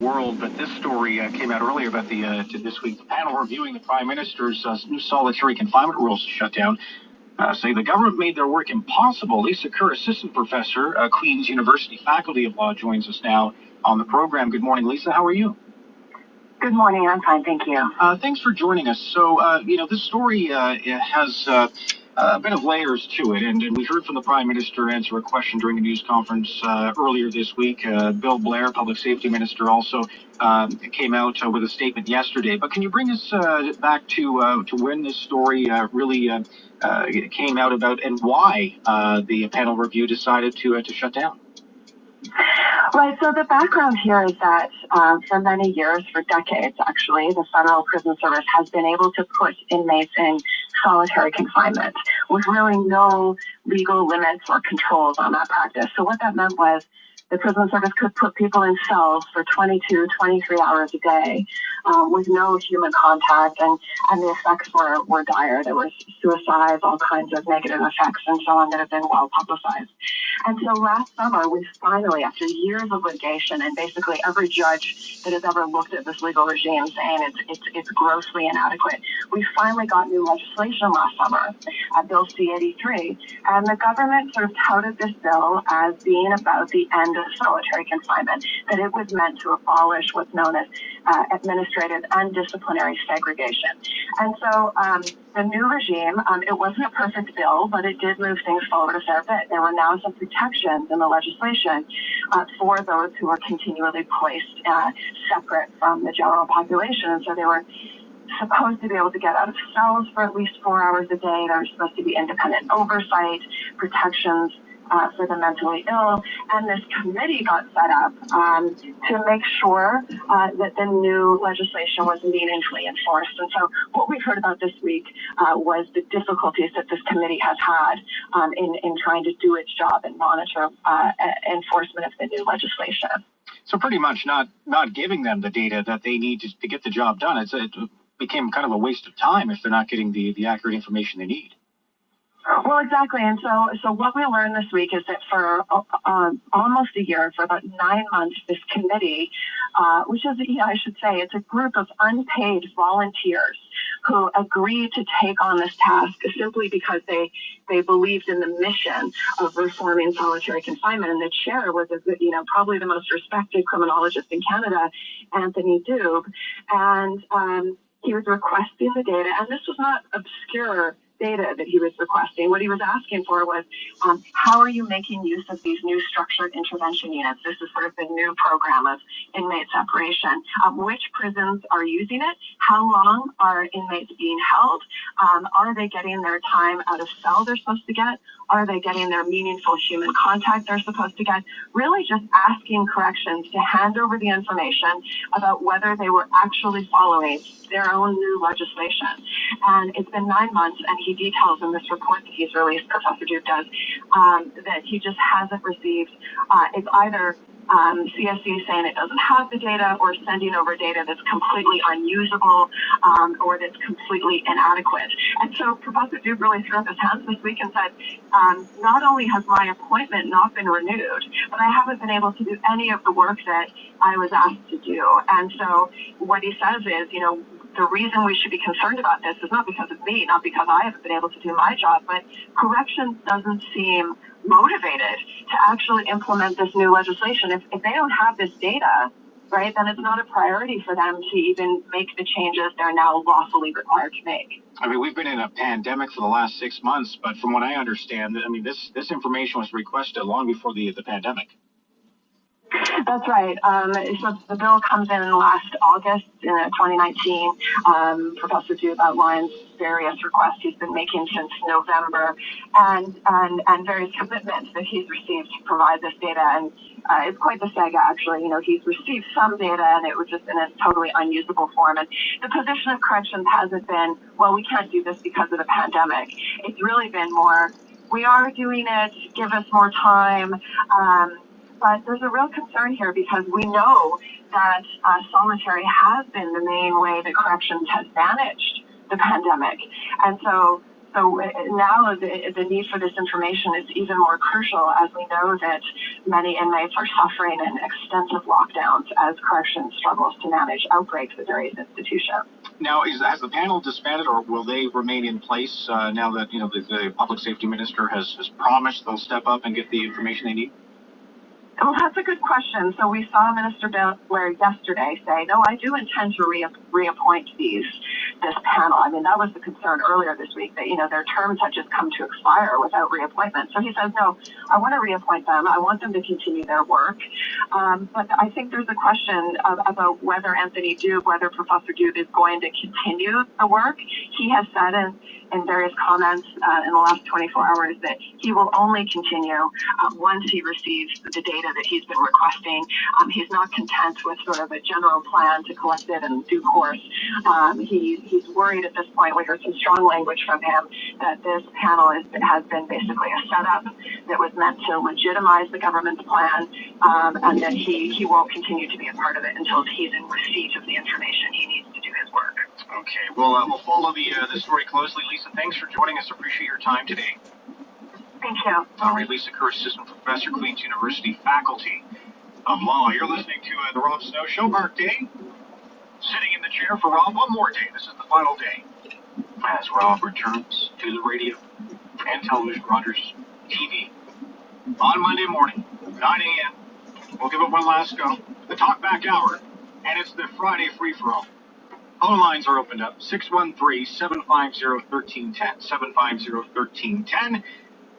world, but this story came out earlier about this week. The panel reviewing the Prime Minister's new solitary confinement rules to shut down say the government made their work impossible. Lisa Kerr, assistant professor, Queen's University Faculty of Law, joins us now on the program. Good morning, Lisa. How are you? Good morning. I'm fine, thank you. Thanks for joining us. So, this story has a bit of layers to it, and we heard from the Prime Minister answer a question during a news conference earlier this week. Bill Blair, Public Safety Minister, also came out with a statement yesterday. But can you bring us back to when this story really came out about, and why the panel review decided to shut down? Right, so the background here is that for many years, for decades actually, the Federal Prison Service has been able to put inmates in solitary confinement with really no legal limits or controls on that practice. So what that meant was the prison service could put people in cells for 22, 23 hours a day with no human contact, and the effects were dire. There was suicides, all kinds of negative effects, and so on that have been well publicized. And so last summer, we finally, after years of litigation, and basically every judge that has ever looked at this legal regime saying it's grossly inadequate, we finally got new legislation last summer, Bill C-83, and the government sort of touted this bill as being about the end of solitary confinement, that it was meant to abolish what's known as administrative and disciplinary segregation. And so the new regime, it wasn't a perfect bill, but it did move things forward a fair bit. There were now some protections in the legislation for those who were continually placed separate from the general population. And so they were supposed to be able to get out of cells for at least 4 hours a day. There was supposed to be independent oversight, protections for the mentally ill, and this committee got set up to make sure that the new legislation was meaningfully enforced. And so what we've heard about this week was the difficulties that this committee has had in trying to do its job and monitor enforcement of the new legislation. So pretty much not giving them the data that they need to get the job done. It became kind of a waste of time if they're not getting the accurate information they need. Well, exactly. And so what we learned this week is that for almost a year, for about 9 months, this committee, which is, I should say, it's a group of unpaid volunteers who agreed to take on this task simply because they believed in the mission of reforming solitary confinement. And the chair was, probably the most respected criminologist in Canada, Anthony Dube. And he was requesting the data, and this was not obscure data that he was requesting. What he was asking for was, how are you making use of these new structured intervention units? This is sort of the new program of inmate separation. Which prisons are using it? How long are inmates being held? Are they getting their time out of cell they're supposed to get? Are they getting their meaningful human contact they're supposed to get? Really just asking corrections to hand over the information about whether they were actually following their own new legislation. And it's been 9 months, and he details in this report that he's released, Professor Duke does, that he just hasn't received. It's either CSC saying it doesn't have the data, or sending over data that's completely unusable, or that's completely inadequate. And so Professor Duke really threw up his hands this week and said, not only has my appointment not been renewed, but I haven't been able to do any of the work that I was asked to do. And so what he says is, the reason we should be concerned about this is not because of me, not because I haven't been able to do my job, but corrections doesn't seem motivated to actually implement this new legislation. If they don't have this data, right, then it's not a priority for them to even make the changes they're now lawfully required to make. I mean, we've been in a pandemic for the last 6 months, but from what I understand, this information was requested long before the pandemic. That's right. So the bill comes in last August in 2019. Professor Duke outlines various requests he's been making since November, and various commitments that he's received to provide this data. And it's quite the saga, actually. He's received some data, and it was just in a totally unusable form. And the position of corrections hasn't been, well, we can't do this because of the pandemic. It's really been more, we are doing it, give us more time. But there's a real concern here because we know that solitary has been the main way that corrections has managed the pandemic. And so So now the need for this information is even more crucial, as we know that many inmates are suffering in extensive lockdowns as corrections struggles to manage outbreaks at various institutions. Now, has the panel disbanded, or will they remain in place now that the public safety minister has promised they'll step up and get the information they need? Well, that's a good question. So we saw Minister Blair yesterday say, no, I do intend to reappoint this panel. I mean, that was the concern earlier this week that, their terms had just come to expire without reappointment. So he says, no, I want to reappoint them. I want them to continue their work. But I think there's a question about whether whether Professor Dube is going to continue the work. He has said in various comments in the last 24 hours that he will only continue once he receives the data that he's been requesting. He's not content with sort of a general plan to collect it in due course. He's worried at this point. We heard some strong language from him that this panel has been basically a setup that was meant to legitimize the government's plan, and that he won't continue to be a part of it until he's in receipt of the information he needs to do his work. Okay, well, we'll follow the story closely. Lisa, thanks for joining us. Appreciate your time today. Thank you. All right, Lisa Kerr, Assistant Professor, Queen's University Faculty of Law. You're listening to the Rob Snow Show. Mark Day, sitting in the chair for Rob one more day. This is the final day as Rob returns to the radio and television, Rogers TV, on Monday morning, 9 a.m. We'll give it one last go. The Talkback Hour, and it's the Friday free-for-all. Phone lines are opened up, 613-750-1310, 750-1310.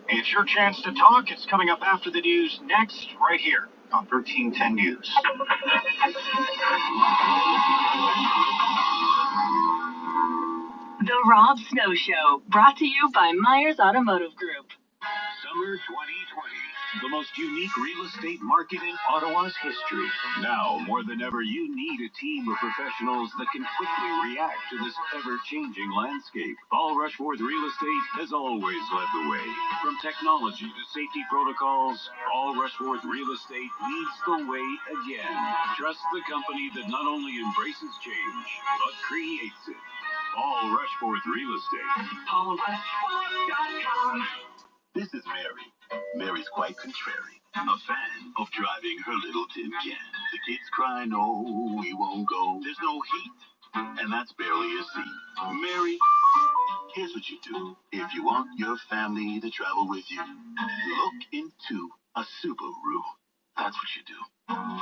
It's your chance to talk. It's coming up after the news next, right here on 1310 News. The Rob Snow Show, brought to you by Myers Automotive Group. Summer 2020, the most unique real estate market in Ottawa's history. Now, more than ever, you need a team of professionals that can quickly react to this ever-changing landscape. Paul Rushforth Real Estate has always led the way. From technology to safety protocols, Paul Rushforth Real Estate leads the way again. Trust the company that not only embraces change, but creates it. Paul Rushforth Real Estate. PaulRushforth.com. This is Mary. Mary's quite contrary. A fan of driving her little tin can. The kids cry, no, we won't go. There's no heat, and that's barely a seat. Mary, here's what you do. If you want your family to travel with you, look into a Subaru. That's what you do.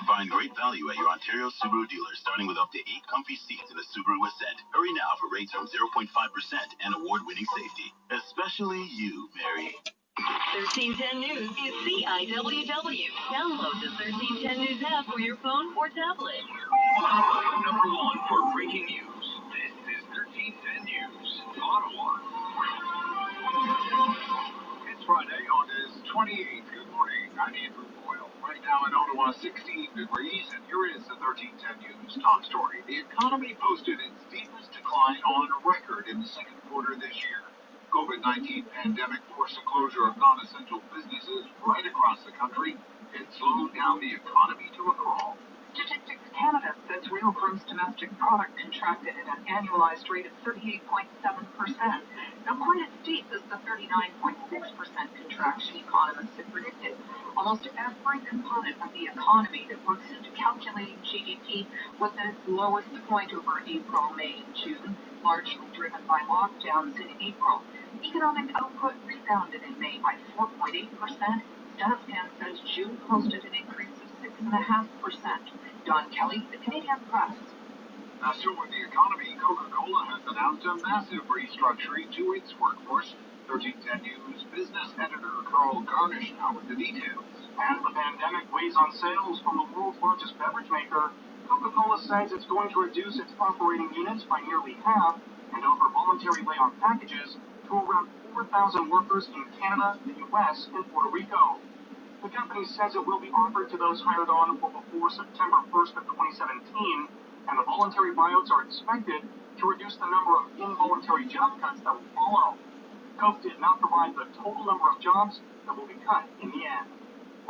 Find great value at your Ontario Subaru dealer, starting with up to 8 comfy seats in the Subaru Ascent. Hurry now for rates from 0.5% and award-winning safety. Especially you, Mary. 1310 News is CIWW. Download the 1310 News app for your phone or tablet. Number one for breaking news. This is 1310 News, Ottawa. It's Friday, August 28th. Good morning. I'm Andrew Boyle. Right now in Ottawa, 16 degrees, and here is the 1310 News top story. The economy posted its steepest decline on record in the second quarter this year. COVID-19 pandemic forced the closure of non-essential businesses right across the country and slowed down the economy to a crawl. Statistics Canada says real gross domestic product contracted at an annualized rate of 38.7%, now quite as steep as the 39.6% contraction economists had predicted. Almost every component of the economy that works into calculating GDP was at its lowest point over April, May, and June, largely driven by lockdowns in April. Economic output rebounded in May by 4.8%. StatsCan says June posted an increase of 6.5%. Don Kelly, the Canadian Press. Still with the economy, Coca-Cola has announced a massive restructuring to its workforce. 1310 News business editor Carl Garnish now with the details. As the pandemic weighs on sales from the world's largest beverage maker, Coca-Cola says it's going to reduce its operating units by nearly half and offer voluntary layoff packages to around 4,000 workers in Canada, the U.S., and Puerto Rico. The company says it will be offered to those hired on or before September 1st of 2017, and the voluntary buyouts are expected to reduce the number of involuntary job cuts that will follow. Coke did not provide the total number of jobs that will be cut in the end.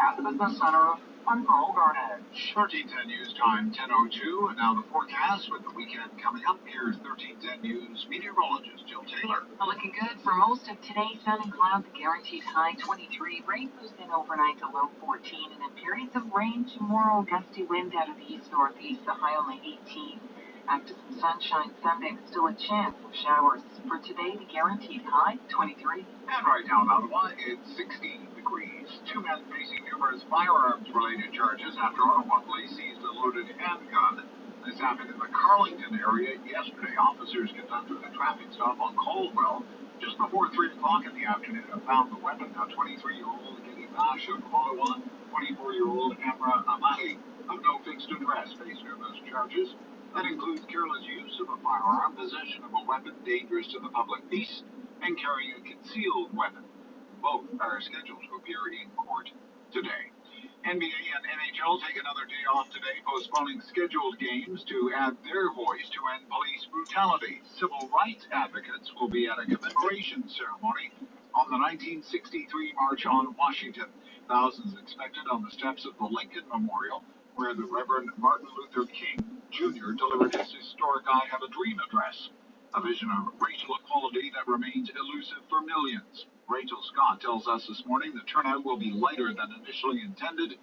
At the Business Center, I'm Carl Garnett. 1310 News Time, 10:02, and now the forecast with the weekend coming up. Here's 1310 News meteorologist Jill Taylor. Looking good for most of today. Sun and clouds, guaranteed high 23. Rain moves in overnight to low 14, and then periods of rain tomorrow. Gusty wind out of the east-northeast, the high only 18. After some sunshine Sunday, but still a chance of showers. For today, the guaranteed high 23. And right now in Ottawa, it's 16 degrees. Two men facing numerous firearms-related charges after Ottawa police seized a loaded handgun. This happened in the Carlington area yesterday. Officers conducted a traffic stop on Caldwell just before 3 o'clock in the afternoon and found the weapon. Now, 23-year-old Kitty Bash of Ottawa, 24-year-old Emra Amati of no fixed address face numerous charges. That includes careless use of a firearm, possession of a weapon dangerous to the public peace, and carrying a concealed weapon. Both are scheduled to appear in court today. NBA and NHL take another day off today, postponing scheduled games to add their voice to end police brutality. Civil rights advocates will be at a commemoration ceremony on the 1963 March on Washington. Thousands expected on the steps of the Lincoln Memorial, where the Reverend Martin Luther King Jr. delivered his historic I Have a Dream address, a vision of racial equality that remains elusive for millions. Rachel Scott tells us this morning the turnout will be lighter than initially intended,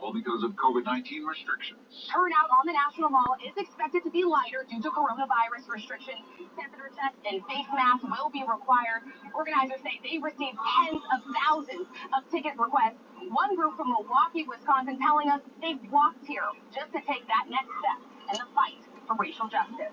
all because of COVID-19 restrictions. Turnout on the National Mall is expected to be lighter due to coronavirus restrictions. Temperature tests and face masks will be required. Organizers say they received tens of thousands of ticket requests. One group from Milwaukee, Wisconsin, telling us they walked here just to take that next step in the fight for racial justice.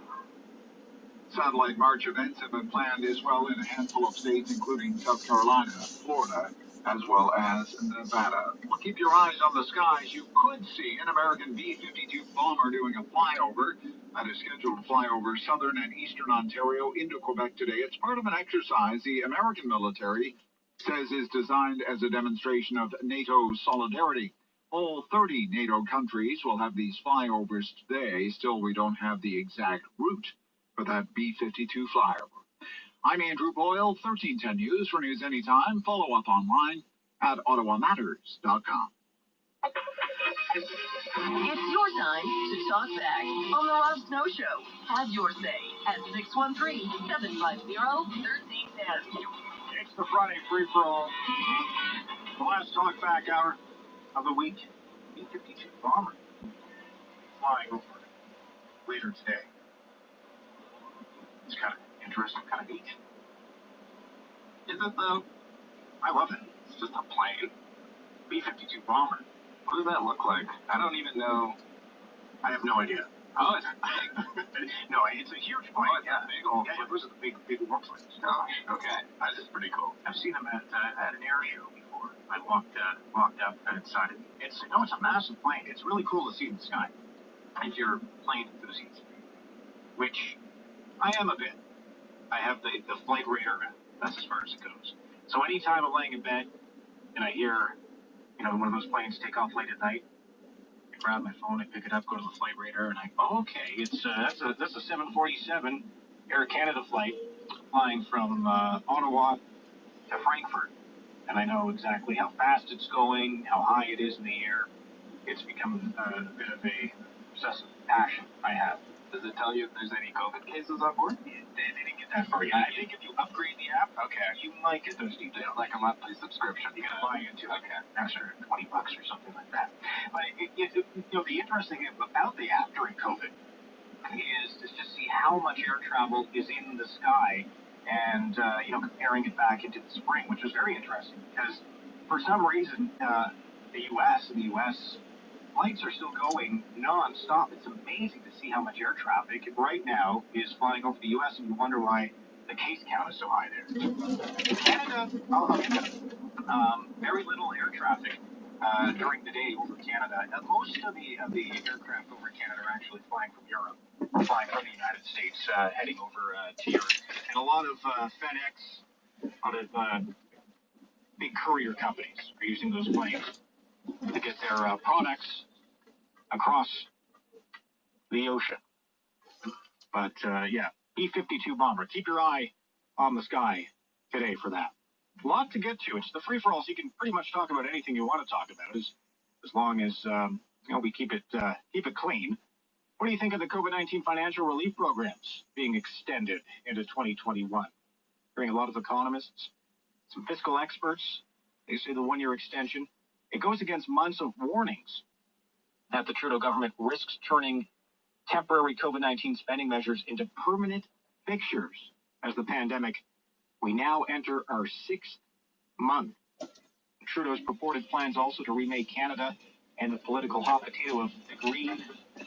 Satellite March events have been planned as well in a handful of states, including South Carolina, Florida, as well as Nevada. Well, keep your eyes on the skies. You could see an American B-52 bomber doing a flyover that is scheduled to fly over southern and eastern Ontario into Quebec today. It's part of an exercise the American military says is designed as a demonstration of NATO solidarity. All 30 NATO countries will have these flyovers today. Still, we don't have the exact route for that B-52 flyover. I'm Andrew Boyle, 1310 News. For news anytime, follow up online at ottawamatters.com. It's your time to talk back on the Rob Snow Show. Have your say at 613-750-1310. It's the Friday free-for-all. The last talk back hour of the week. B-52 bomber flying over later today. It's kind of interesting, kind of neat. Is it though? I love it. It's just a plane. B-52 bomber. What does that look like? I don't even know. I have no idea. Oh, it's big. No, it's a huge plane. Oh, yeah, big old. Yeah, those are the big warplanes. Gosh, okay. This is pretty cool. I've seen them at an air show before. I walked up inside it. It's a massive plane. It's really cool to see in the sky. If you're a plane enthusiast, which I am a bit. I have the flight radar. That's as far as it goes. So anytime I'm laying in bed and I hear, one of those planes take off late at night, I grab my phone, I pick it up, go to the flight radar, and okay, it's that's a 747 Air Canada flight flying from Ottawa to Frankfurt, and I know exactly how fast it's going, how high it is in the air. It's become a bit of a obsessive passion I have. Does it tell you if there's any COVID cases on board? They didn't get that far yet. I think if you upgrade the app, you might get those details. Like a monthly subscription. You gotta buy into like an extra $20 or something like that. But the interesting thing about the app during COVID is to just see how much air travel is in the sky and comparing it back into the spring, which was very interesting because for some reason the U.S. flights are still going non-stop. It's amazing to see how much air traffic right now is flying over the U.S. and you wonder why the case count is so high there. Canada, very little air traffic during the day over Canada. Most of the aircraft over Canada are actually flying from Europe, or flying from the United States, heading over to Europe. And a lot of FedEx, a lot of big courier companies are using those planes to get their products across the ocean. But B-52 bomber. Keep your eye on the sky today for that. A lot to get to. It's the free-for-all, so you can pretty much talk about anything you want to talk about. As as long as we keep it clean. What do you think of the COVID-19 financial relief programs being extended into 2021? Hearing a lot of economists, some fiscal experts, they say the one-year extension, it goes against months of warnings that the Trudeau government risks turning temporary COVID-19 spending measures into permanent fixtures as the pandemic. We now enter our 6th month. Trudeau's purported plans also to remake Canada and the political hot potato of the green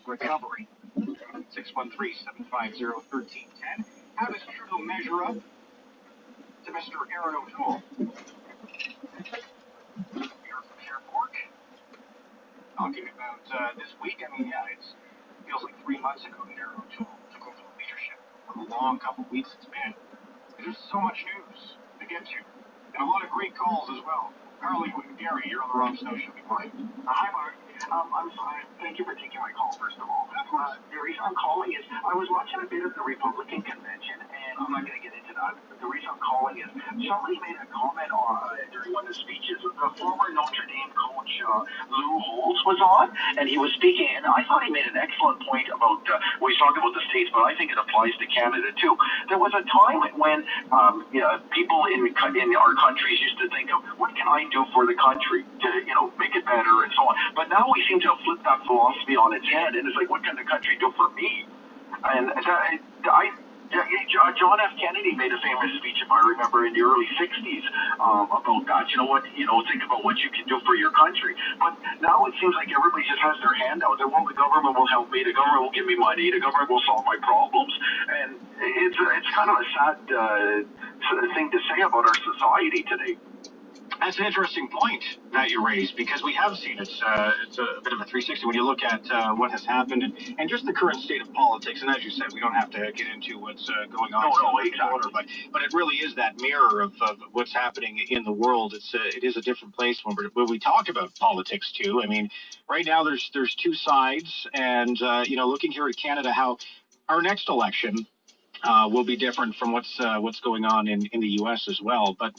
recovery. 613-750-1310. How does Trudeau measure up to Mr. Aaron O'Toole? Airport. Talking about this week, it feels like 3 months ago that Aaron O'Toole took over the leadership. A long couple of weeks it's been. There's so much news to get to, and a lot of great calls as well. Carly and Gary, you're on the Rob Snow Show. Good morning. Hi, Mark. I'm fine. Thank you for taking my call, first of all. The reason I'm calling is I was watching a bit of the Republican convention, and I'm not going to get into that. The reason I'm calling is somebody made a comment during one of the speeches. The former Notre Dame coach, Lou Holtz, was on, and he was speaking, and I thought he made an excellent point about, he's talking about the States, but I think it applies to Canada, too. There was a time when people in our countries used to think of, what can I do for the country to, make it better and so on. But now we seem to have flipped that philosophy on its head, and it's like, what can the country do for me? And John F. Kennedy made a famous speech, if I remember, in the early 60s about that. Think about what you can do for your country. But now it seems like everybody just has their hand out. Well, the government will help me. The government will give me money. The government will solve my problems. And it's kind of a sad thing to say about our society today. That's an interesting point that you raised, because we have seen it's a bit of a 360 when you look at what has happened and just the current state of politics. And as you said, we don't have to get into what's going on in the order, but it really is that mirror of what's happening in the world. It is a different place when we talk about politics too. Right now there's two sides, and looking here at Canada, how our next election will be different from what's going on in the U.S. as well. But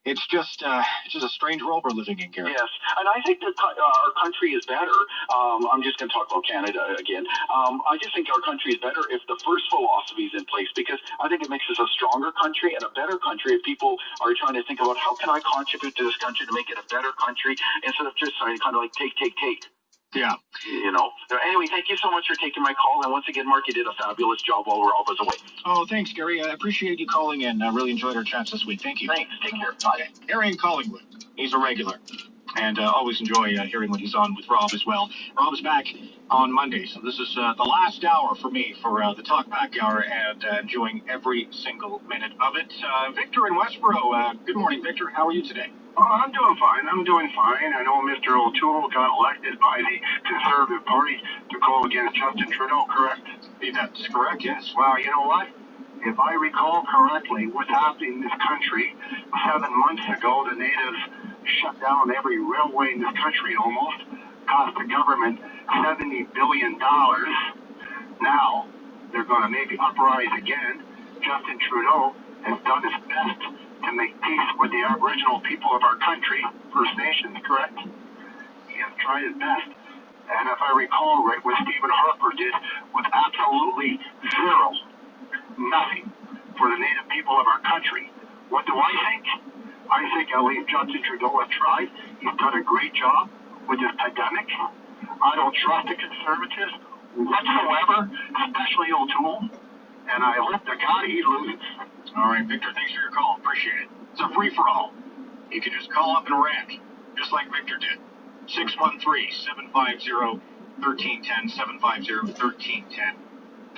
it's just a strange world we're living in, Gary. Yes, and I think that our country is better. I'm just going to talk about Canada again. I just think our country is better if the first philosophy is in place, because I think it makes us a stronger country and a better country if people are trying to think about how can I contribute to this country to make it a better country, instead of just kind of like take. Yeah. Anyway, thank you so much for taking my call. And once again, Mark, you did a fabulous job while Rob was away. Oh, thanks, Gary. I appreciate you calling in. I really enjoyed our chats this week. Thank you. Thanks. Take care. Bye. Okay. Gary in Collingwood. He's a regular. And always enjoy hearing when he's on with Rob as well. Rob is back on Monday. So this is the last hour for me for the Talkback Hour, and enjoying every single minute of it. Victor in Westboro. Good morning, Victor. How are you today? I'm doing fine. I know Mr. O'Toole got elected by the Conservative Party to go against Justin Trudeau, correct? That's correct, yes. Well, you know what? If I recall correctly, what's happening in this country, 7 months ago, the natives shut down every railway in this country almost, cost the government $70 billion. Now, they're going to maybe uprise again. Justin Trudeau has done his best to make peace with the Aboriginal people of our country, First Nations, correct? He has tried his best. And if I recall right, what Stephen Harper did was absolutely zero, nothing for the Native people of our country. What do I think? I think at least Justin Trudeau has tried. He's done a great job with this pandemic. I don't trust the Conservatives whatsoever, especially O'Toole. And I hope to God he loses. All right, Victor, thanks for your call. Appreciate it. It's a free-for-all. You can just call up and rant, just like Victor did. 613-750-1310, 750-1310.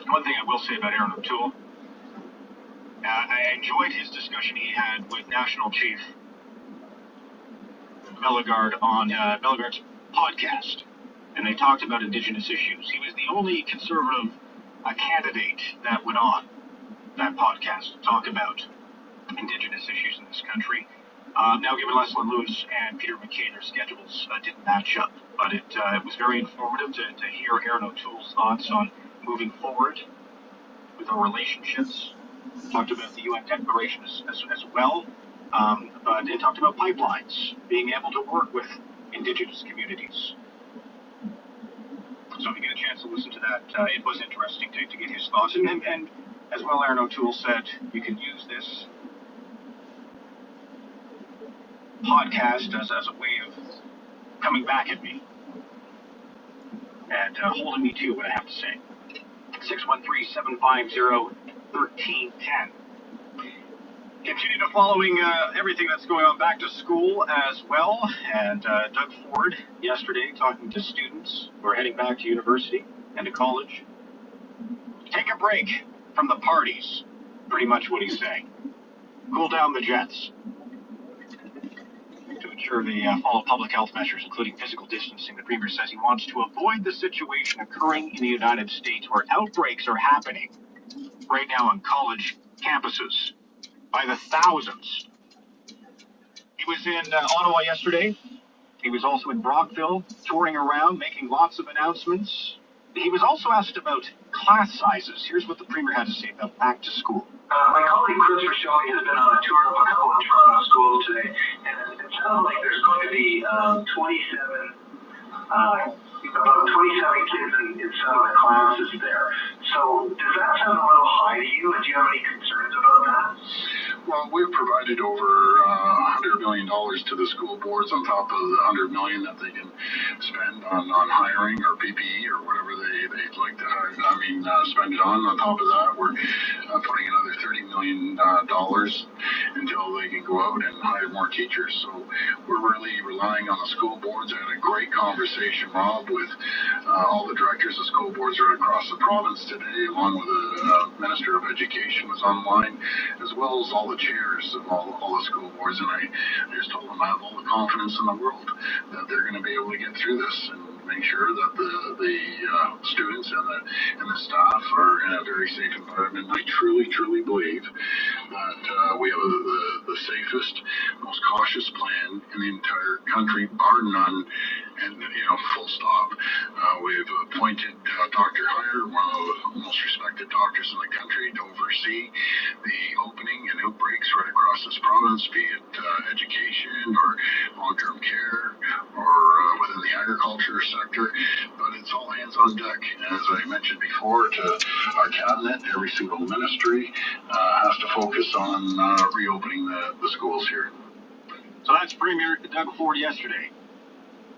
One thing I will say about Aaron O'Toole, I enjoyed his discussion he had with National Chief Bellegarde on Bellegarde's podcast, and they talked about Indigenous issues. He was the only Conservative candidate that went on that podcast to talk about Indigenous issues in this country. Now, given Leslie Lewis and Peter MacKay, their schedules didn't match up, but it was very informative to hear Aaron O'Toole's thoughts on moving forward with our relationships. Talked about the UN Declaration as well, but it talked about pipelines, being able to work with Indigenous communities. So if you get a chance to listen to that, it was interesting to get his thoughts. And as well, Aaron O'Toole said, you can use this podcast as a way of coming back at me and holding me to what I have to say. 613-750-1310. Continue to following everything that's going on back to school as well. And Doug Ford yesterday talking to students who are heading back to university and to college. Take a break from the parties, pretty much what he's saying. Cool down the jets. To ensure they follow public health measures, including physical distancing, the Premier says he wants to avoid the situation occurring in the United States where outbreaks are happening right now on college campuses by the thousands. He was in Ottawa yesterday. He was also in Brockville, touring around, making lots of announcements. He was also asked about class sizes. Here's what the Premier had to say about back to school. My colleague Chris Rashoni has been on a tour of a couple of Toronto schools today, and it sounds like there's going to be 27 kids in some of the classes there. So does that sound a little high to you, and do you have any concerns about that? Well, we've provided over $100 million to the school boards on top of the $100 million that they can spend on hiring or PPE or whatever they'd like to spend it on. On top of that, we're putting another $30 million until they can go out and hire more teachers. So we're really relying on the school boards. I had a great conversation, Rob, with all the directors of school boards right across the province today, along with the Minister of Education was online, as well as all the chairs of all the school boards. And I just told them I have all the confidence in the world that they're going to be able to get through this and make sure that the students and the staff are in a very safe environment. I truly believe that we have the safest, most cautious plan in the entire country, bar none, and full stop. We've appointed Dr. Heyer, one of the most respected doctors in the country, to oversee the opening and outbreaks right across this province, be it education or long-term care or within the agriculture sector. But it's all hands on deck. As I mentioned before to our cabinet, every single ministry has to focus on reopening the schools here. So that's Premier Doug Ford yesterday,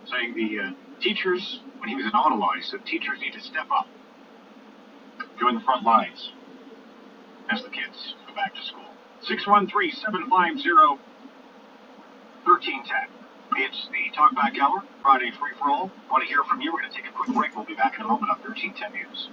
saying the teachers, when he was in Ottawa, he said teachers need to step up, join the front lines as the kids go back to school. 613-750-1310. It's the Talkback Hour, Friday free-for-all. Want to hear from you? We're going to take a quick break. We'll be back in a moment on 1310 News.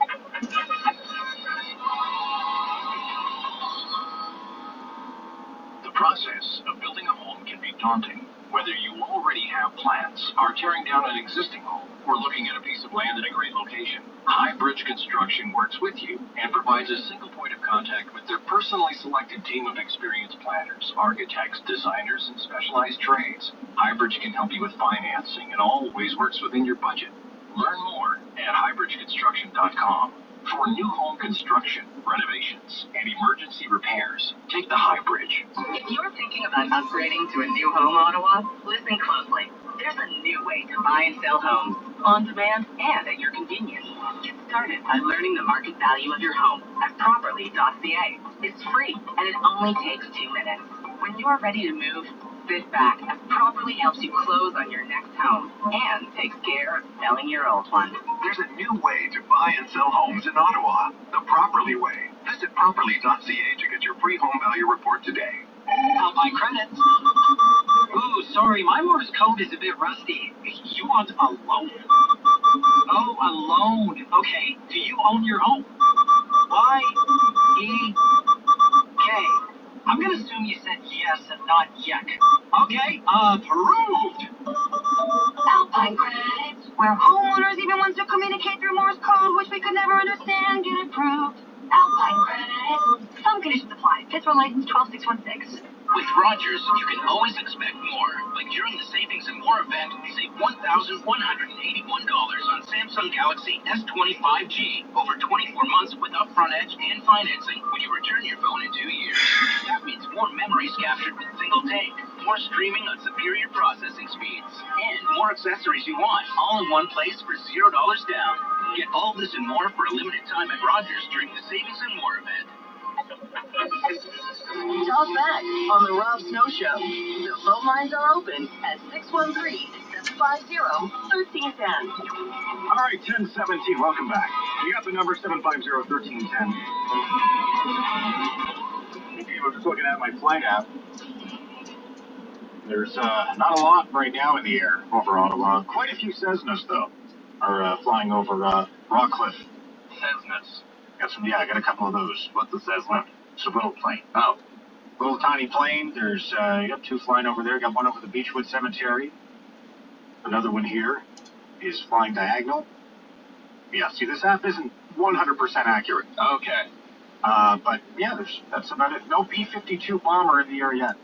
The process of building a home can be daunting. Whether you already have plans, are tearing down an existing home, or looking at a piece of land in a great location, Highbridge Construction works with you and provides a single point of contact with their personally selected team of experienced planners, architects, designers, and specialized trades. Highbridge can help you with financing and always works within your budget. Learn more at highbridgeconstruction.com. For new home construction, renovations, and emergency repairs, take the Highbridge. If you're thinking about upgrading to a new home, Ottawa, listen closely. There's a new way to buy and sell homes, on demand and at your convenience. Get started by learning the market value of your home at properly.ca. It's free, and it only takes 2 minutes. When you're ready to move, sit back as Properly helps you close on your next home and takes care of selling your old one. There's a new way to buy and sell homes in Ottawa, the Properly way. Visit properly.ca to get your free home value report today. Alpine Credit. Ooh, sorry, my Morse code is a bit rusty. You want a loan? Oh, a loan. Okay, do you own your home? Y-E-K. I'm gonna assume you said yes and not yuck. Okay, approved. Alpine Credit, where homeowners, even ones who communicate through Morse code, which we could never understand, get approved. Alpine Credit. Some conditions apply. Pittsburgh license 12616. With Rogers, you can always expect more. Like during the Savings and More event, save $1,181 on Samsung Galaxy S20 5G over 24 months with upfront edge and financing when you return your phone in 2 years. That means more memories captured with single take, more streaming on superior processing speeds, and more accessories you want, all in one place for $0 down. Get all this and more for a limited time at Rogers during the Savings and More event. Talk back on the Rob Snow Show. The phone lines are open at 613-750-1310. All right, 1017, welcome back. You got the number 750-1310. Okay, I'm just looking at my flight app. There's not a lot right now in the air over Ottawa. Quite a few Cessnas, though, are flying over Rockcliffe. Cessnas. I got a couple of those. What's the Cessna? It's a little plane. Oh. Little tiny plane. There's you got two flying over there. Got one over the Beechwood Cemetery. Another one here is flying diagonal. Yeah, see, this app isn't 100% accurate. Okay. But yeah, that's about it. No B-52 bomber in the air yet.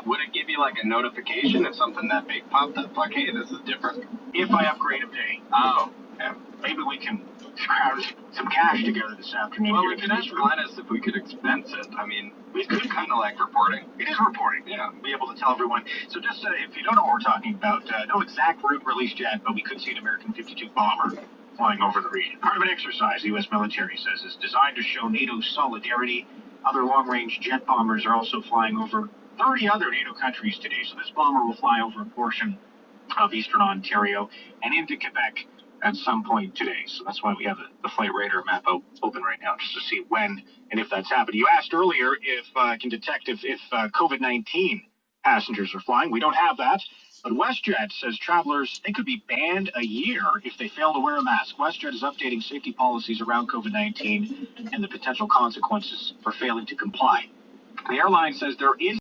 Would it give you like a notification if something that big popped up? Like, hey, this is different. If I upgrade a pay. Oh. Yeah, maybe we can scrounge some cash together this afternoon. Well, we could ask Glennis if we could expense it. I mean, we could kind of like reporting. It is reporting. Yeah. Be able to tell everyone. So just if you don't know what we're talking about, no exact route released yet, but we could see an American 52 bomber flying over the region. Part of an exercise the U.S. military says is designed to show NATO solidarity. Other long-range jet bombers are also flying over 30 other NATO countries today. So this bomber will fly over a portion of eastern Ontario and into Quebec at some point today. So that's why we have the flight radar map open right now, just to see when and if that's happening. You asked earlier if I can detect if COVID-19 passengers are flying. We don't have that. But WestJet says travelers, they could be banned a year if they fail to wear a mask. WestJet is updating safety policies around COVID-19 and the potential consequences for failing to comply. The airline says there is